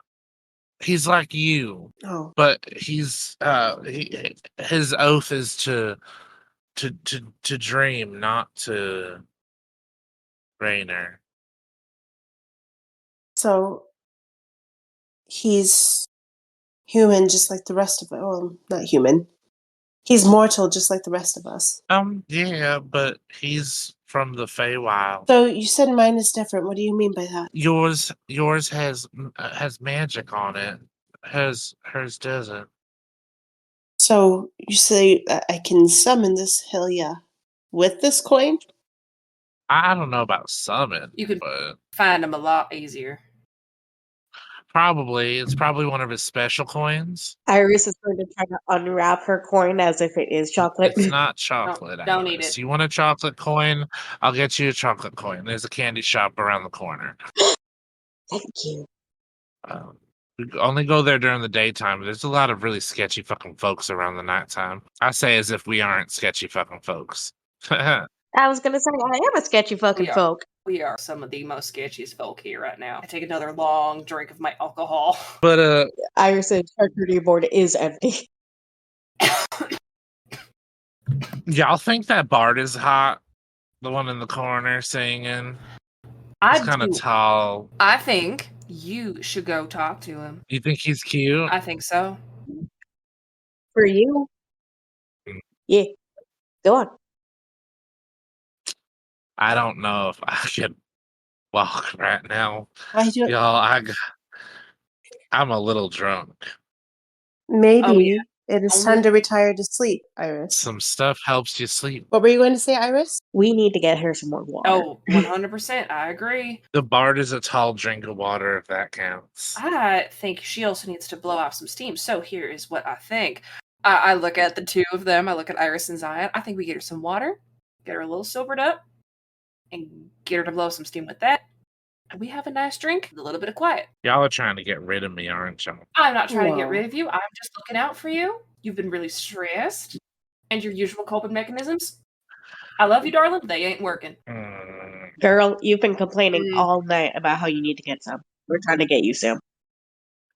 He's like you, Oh, but his oath is to dream, not to Rainer. so he's human just like the rest of it. Well, not human. He's mortal just like the rest of us. Yeah, but he's from the Feywild. So you said mine is different. What do you mean by that? Yours has magic on it. Hers doesn't. So you say that I can summon this Hylia with this coin? I don't know about summon, You can but find them a lot easier. probably it's probably one of his special coins. Iris is going to try to unwrap her coin as if it is chocolate. It's not chocolate. don't eat Alice. it. You want a chocolate coin? I'll get you a chocolate coin. There's a candy shop around the corner. Thank you. We only go there during the daytime. There's a lot of really sketchy fucking folks around the nighttime. I say as if we aren't sketchy fucking folks. I was going to say, I am a sketchy fucking We are. folk. We are some of the most sketchiest folk here right now. I take another long drink of my alcohol. But Iris's charcuterie board is empty. y'all think that Bart is hot? The one in the corner singing. I He's kind of do. tall. I think you should go talk to him. You think he's cute? I think so. For you? Mm. Yeah. Go on. I don't know if I can walk right now. I do. Y'all, I'm a little drunk. Maybe Oh, yeah. it is Only- time to retire to sleep, Iris. Some stuff helps you sleep. What were you going to say, Iris? We need to get her some more water. Oh, 100%. I agree. The Bart is a tall drink of water, if that counts. I think she also needs to blow off some steam. So here is what I think. I look at the two of them. I look at Iris and Zion. I think we get her some water, get her a little sobered up, and get her to blow some steam with that. And we have a nice drink, with a little bit of quiet. Y'all are trying to get rid of me, aren't y'all? I'm not trying to get No. rid of you. I'm just looking out for you. You've been really stressed. And your usual coping mechanisms. I love you, darling. They ain't working. Girl, you've been complaining Mm. all night about how you need to get some. We're trying to get you some.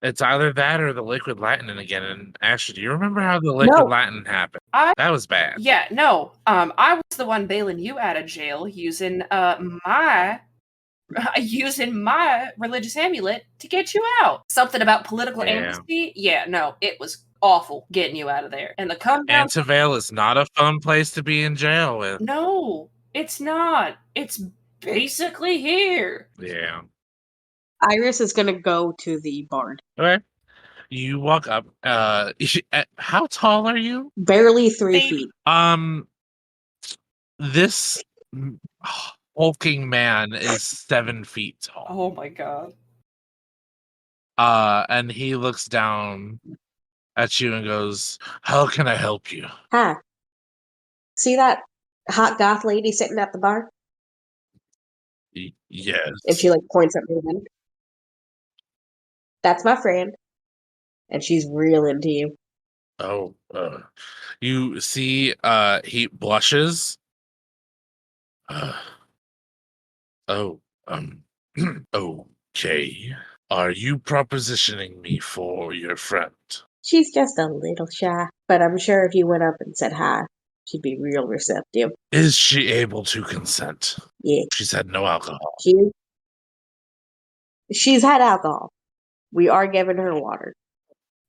It's either that or the liquid lightning again. And Ashley, do you remember how the liquid lightning happened? That was bad. Yeah, no. I was the one bailing you out of jail using my religious amulet to get you out. Something about political Yeah. amnesty. Yeah, no, it was awful getting you out of there. And the come down. Antevale is not a fun place to be in jail with. No, it's not. It's basically here. Yeah. Iris is going to go to the barn. Okay. You walk up. How tall are you? Barely 3 They- feet. This hulking man is 7 feet tall. Oh my god. And he looks down at you and goes, "How can I help you?" Hi. See that hot goth lady sitting at the bar? Yes. And she like points at me then. That's my friend. And she's real into you. Oh, you see, he blushes. Oh, okay. Are you propositioning me for your friend? She's just a little shy, but I'm sure if you went up and said hi, she'd be real receptive. Is she able to consent? Yeah, She's had no alcohol. she's had alcohol. We are giving her water,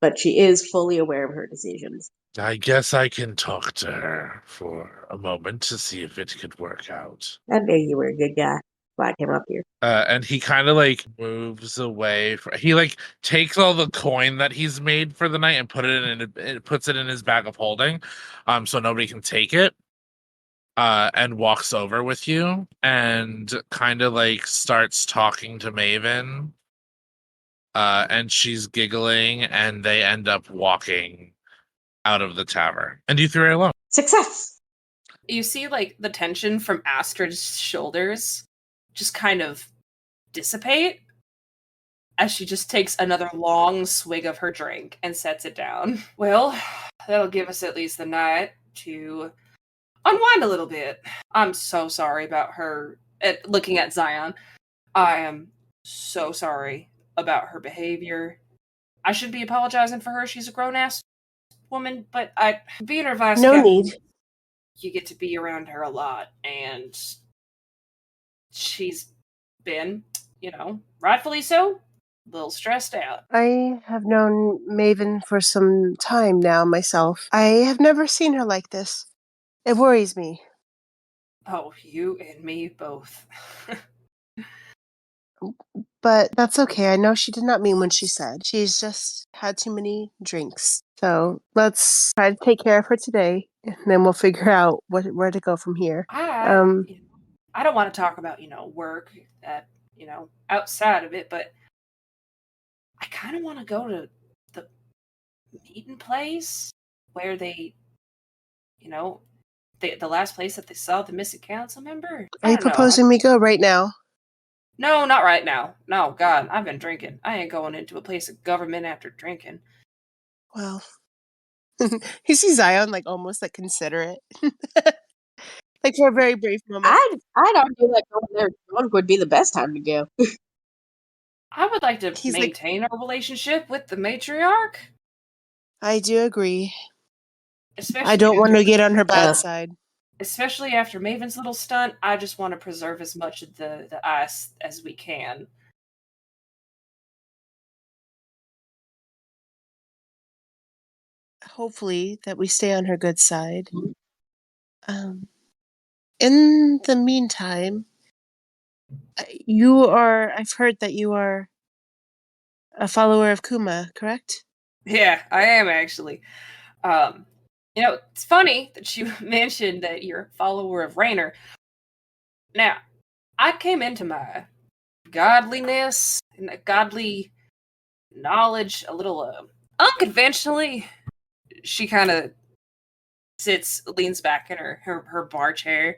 but she is fully aware of her decisions. I guess I can talk to her for a moment to see if it could work out. I knew you were a good guy. why I came up here. And he kind of like moves away. He like takes all the coin that he's made for the night and puts it in his bag of holding, so nobody can take it. And walks over with you and kind of like starts talking to Maven. And she's giggling, and they end up walking out of the tavern. And you three are alone. Success! You see, like, the tension from Astrid's shoulders just kind of dissipate as she just takes another long swig of her drink and sets it down. Well, that'll give us at least the night to unwind a little bit. I'm so sorry about her. Looking at Zion, I am so sorry about her behavior. I should be apologizing for her. She's a grown-ass woman, but being her vice No captain, need. you get to be around her a lot, and she's been, rightfully so, a little stressed out. I have known Maven for some time now myself. I have never seen her like this. It worries me. Oh, you and me both. But that's okay. I know she did not mean what she said. She's just had too many drinks. So let's try to take care of her today, and then we'll figure out where to go from here. I don't want to talk about, work, outside of it, but I kind of want to go to the meeting place where they, the last place that they saw the missing council member. Are you proposing we go right now? No, not right now. No, God, I've been drinking. I ain't going into a place of government after drinking. Well, you see Zion like almost like considerate, like for a very brief moment. I'd argue that going there drunk would be the best time to go. I would like to He's like- maintain a relationship with the matriarch. I do agree. Especially I don't want to after- get on her bad side. Especially after Maven's little stunt, I just want to preserve as much of the ice as we can. Hopefully that we stay on her good side. In the meantime, I've heard that you are a follower of Kuma, correct? Yeah, I am actually. It's funny that you mentioned that you're a follower of Raynor. Now, I came into my godliness and godly knowledge a little unconventionally. She kind of leans back in her bar chair.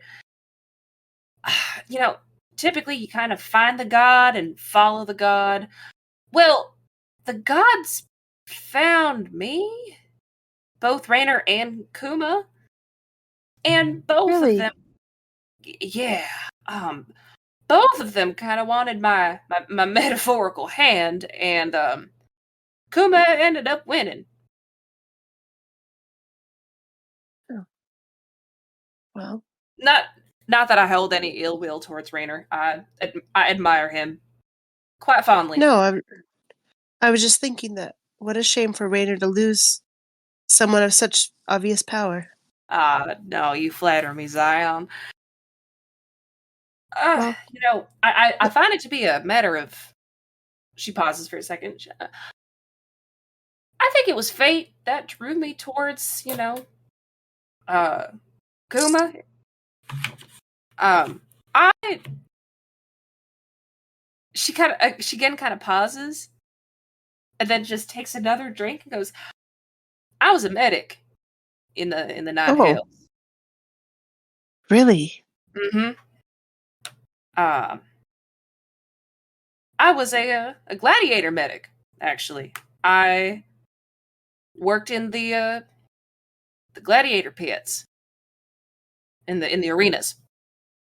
Typically you kind of find the god and follow the god. Well, the gods found me. Both Raynor and Kuma. And both Really? of them, yeah, both of them kind of wanted my metaphorical hand, and Kuma ended up winning. Well, Not that I held any ill will towards Raynor. I admire him quite fondly. no, I was just thinking that what a shame for Raynor to lose someone of such obvious power. No, you flatter me, Zion. Well- I find it to be a matter of. She pauses for a second. I think it was fate that drew me towards, Kuma. She again kind of pauses, and then just takes another drink and goes, "I was a medic in the Nine Oh. Hills." Really? Mm-hmm. I was a gladiator medic, actually. I worked in the gladiator pits in the arenas.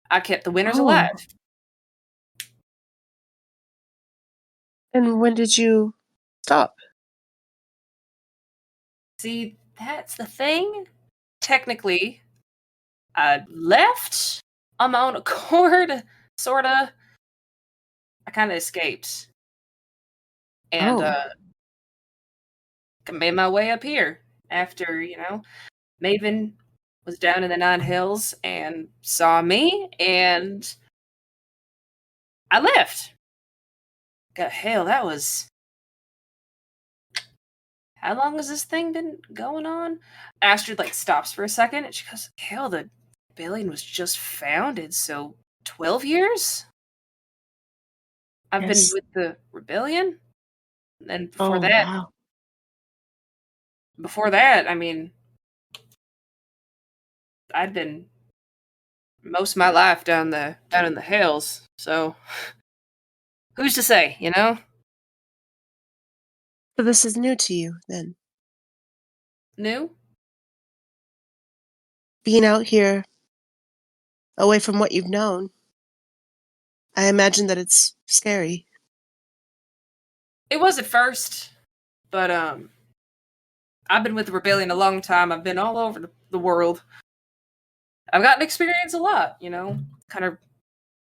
I kept the winners Oh. alive. And when did you stop? See, that's the thing. Technically, I left on my own accord, sorta. I kind of escaped. And made my way up here after, Maven was down in the Nine Hills and saw me, and I left. God, hell, that was. How long has this thing been going on? Astrid like stops for a second and she goes, hell, the rebellion was just founded, so 12 years? I've been Yes. with the rebellion? And Oh, wow. before that, I mean, I'd been most of my life down in the hills, so who's to say, you know? So this is new to you, then? New? Being out here, away from what you've known, I imagine that it's scary. It was at first, but I've been with the rebellion a long time. I've been all over the world. I've gotten to experience a lot, you know, kind of,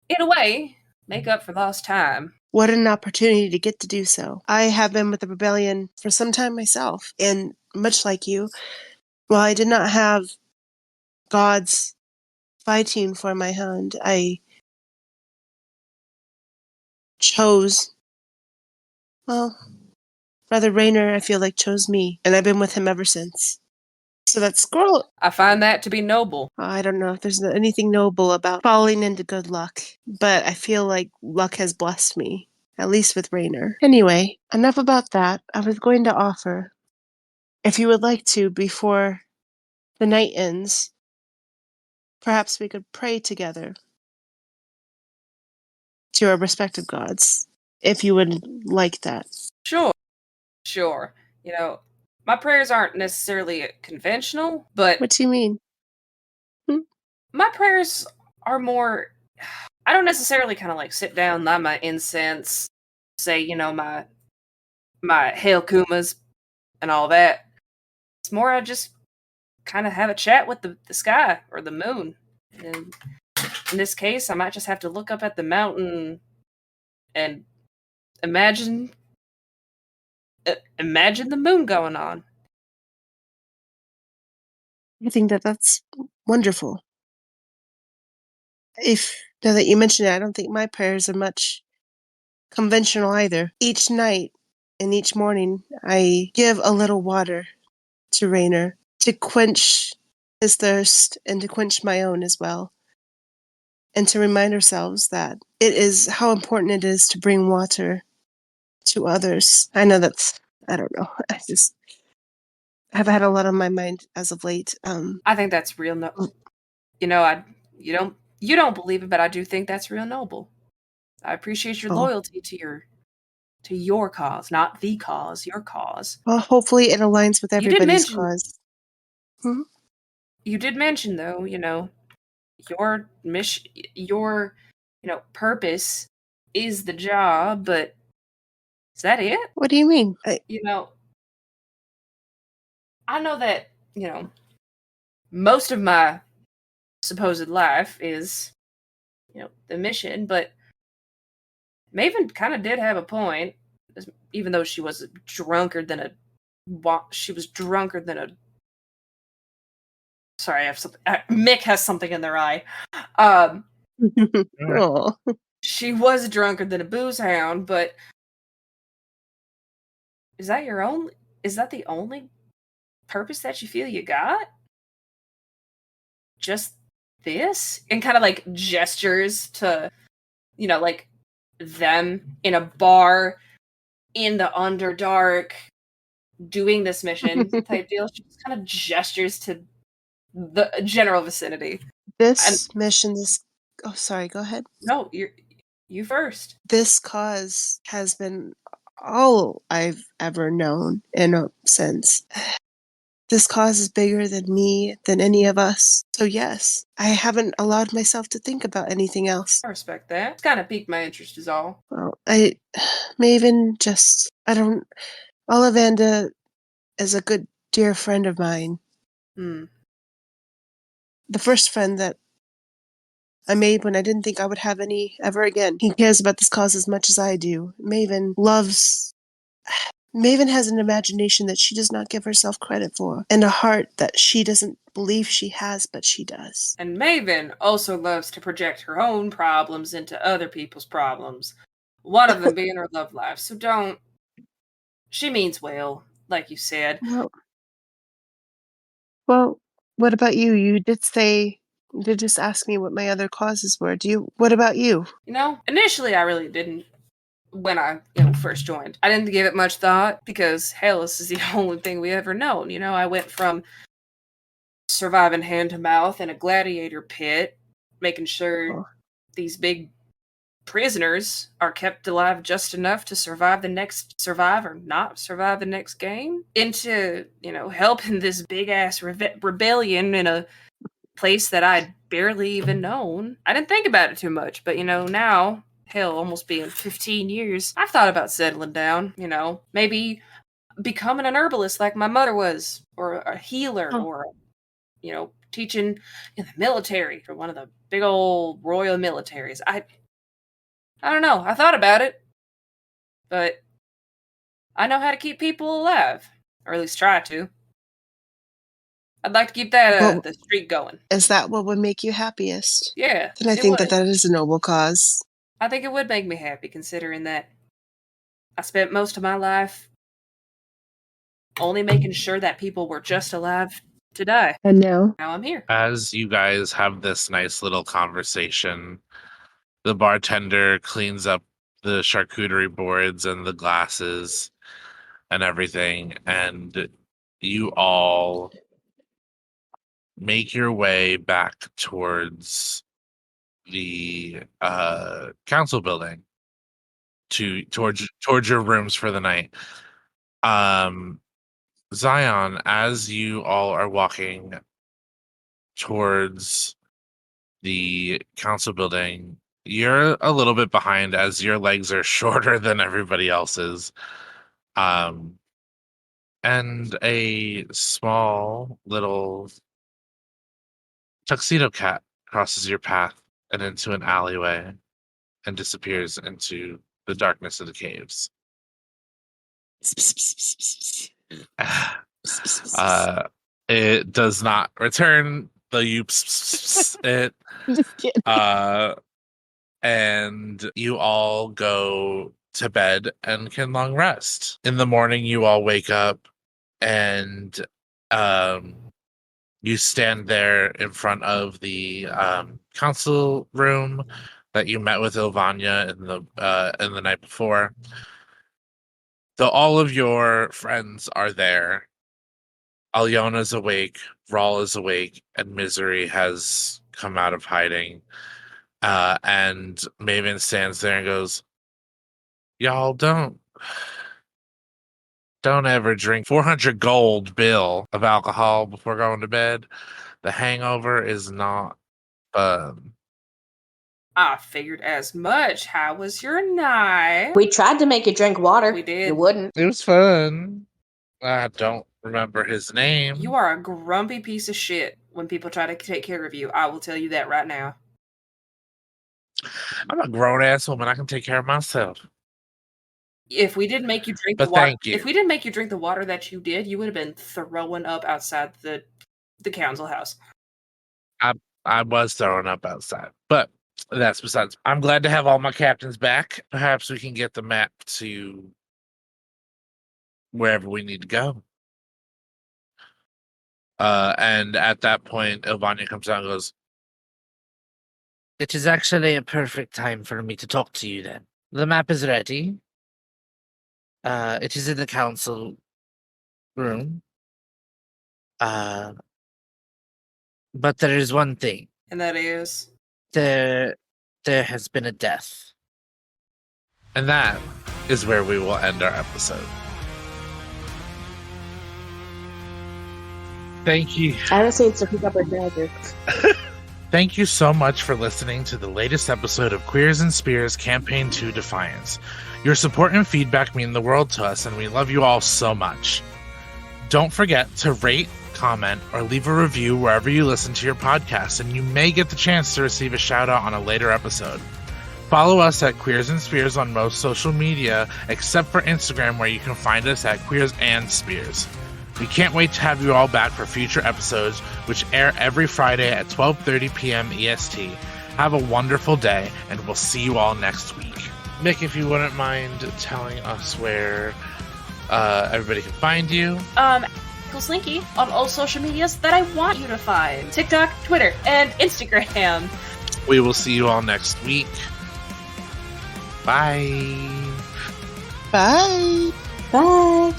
in a way, make up for lost time. What an opportunity to get to do so. I have been with the rebellion for some time myself, and much like you, while I did not have gods fighting for my hand, I chose, well, Brother Raynor, I feel like, chose me, and I've been with him ever since. So that squirrel, I find that to be noble. I don't know if there's anything noble about falling into good luck, but I feel like luck has blessed me, at least with Raynor. Anyway, enough about that. I was going to offer, if you would like to, before the night ends, perhaps we could pray together to our respective gods, if you would like that. Sure. You know, my prayers aren't necessarily conventional, but What do you mean? my prayers are more. I don't necessarily kind of like sit down, light my incense, say, you know, my Hail Kumas and all that. It's more I just kind of have a chat with the sky or the moon. And in this case, I might just have to look up at the mountain and imagine the moon going on. I think that that's wonderful. Now that you mention it, I don't think my prayers are much conventional either. Each night and each morning, I give a little water to Raynor to quench his thirst and to quench my own as well. And to remind ourselves that it is how important it is to bring water to others. I know I don't know. I just have had a lot on my mind as of late. I think that's real. You know, you don't believe it, but I do think that's real noble. I appreciate your Oh. loyalty to your cause, not the cause, your cause. Well, hopefully it aligns with You did everybody's mention- cause. You did mention, though, you know, your mission, your, you know, purpose is the job, but is that it? What do you mean? You know, I know that, you know, most of my supposed life is, you know, the mission, but Maven kind of did have a point, even though she was drunker than a. Sorry, I have something. Mick has something in their eye. Oh. She was drunker than a booze hound, but is that the only purpose that you feel you got? Just this? And kind of like gestures to, you know, like them in a bar in the Underdark doing this mission type deal. She just kind of gestures to the general vicinity. This mission is. Oh, sorry, go ahead. No, you first. This cause has been all I've ever known in a sense. This cause is bigger than me, than any of us. So yes, I haven't allowed myself to think about anything else. I respect that. It's kind of piqued my interest is all. Well, Maven, Ollivander is a good, dear friend of mine. Hmm. The first friend that I made when I didn't think I would have any ever again. He cares about this cause as much as I do. Maven loves Maven has an imagination that she does not give herself credit for, and a heart that she doesn't believe she has, but she does. And Maven also loves to project her own problems into other people's problems. One of them being her love life. So don't. She means well, like you said. Well, what about you? You did just ask me what my other causes were. What about you? Initially I really didn't. When I first joined, I didn't give it much thought because hell, this is the only thing we ever known. I went from surviving hand to mouth in a gladiator pit, making sure these big prisoners are kept alive just enough to survive the next game, into helping this big ass rebellion in a place that I'd barely even known. I didn't think about it too much, but now, hell, almost being 15 years, I've thought about settling down, maybe becoming an herbalist like my mother was, or a healer, or, teaching in the military, for one of the big old royal militaries. I don't know. I thought about it, but I know how to keep people alive, or at least try to. I'd like to keep that the streak going. Is that what would make you happiest? Yeah. Then I think that is a noble cause. I think it would make me happy, considering that I spent most of my life only making sure that people were just alive to die. And now I'm here. As you guys have this nice little conversation, the bartender cleans up the charcuterie boards and the glasses and everything, and you all make your way back towards the council building towards your rooms for the night. Zion, as you all are walking towards the council building, you're a little bit behind as your legs are shorter than everybody else's. And a small little tuxedo cat crosses your path and into an alleyway and disappears into the darkness of the caves. It does not return the it. Just kidding. And you all go to bed and can long rest. In the morning, you all wake up and you stand there in front of the council room that you met with Ilvania in the night before. Though all of your friends are there, Alyona's awake, Rawl is awake, and Misery has come out of hiding. And Maven stands there and goes, "Y'all don't ever drink 400 gold bill of alcohol before going to bed. The hangover is not fun." I figured as much. How was your night? We tried to make you drink water. We did. You wouldn't. It was fun. I don't remember his name. You are a grumpy piece of shit when people try to take care of you. I will tell you that right now. I'm a grown-ass woman. I can take care of myself. If we didn't make you drink the water, if we didn't make you drink the water that you did, you would have been throwing up outside the council house. I was throwing up outside, but that's besides. I'm glad to have all my captains back. Perhaps we can get the map to wherever we need to go. And at that point, Ilvania comes out and goes, "It is actually a perfect time for me to talk to you then. The map is ready. It is in the council room. But there is one thing. And that is? There has been a death." And that is where we will end our episode. Thank you. I just need to pick up a dagger. Thank you so much for listening to the latest episode of Queers and Spears Campaign 2 Defiance. Your support and feedback mean the world to us, and we love you all so much. Don't forget to rate, comment, or leave a review wherever you listen to your podcast, and you may get the chance to receive a shout out on a later episode. Follow us at Queers and Spears on most social media, except for Instagram, where you can find us at Queers and Spears. We can't wait to have you all back for future episodes, which air every Friday at 12:30 p.m. EST. Have a wonderful day, and we'll see you all next week. Mick, if you wouldn't mind telling us where everybody can find you. Slinky on all social medias that I want you to find. TikTok, Twitter, and Instagram. We will see you all next week. Bye. Bye. Bye.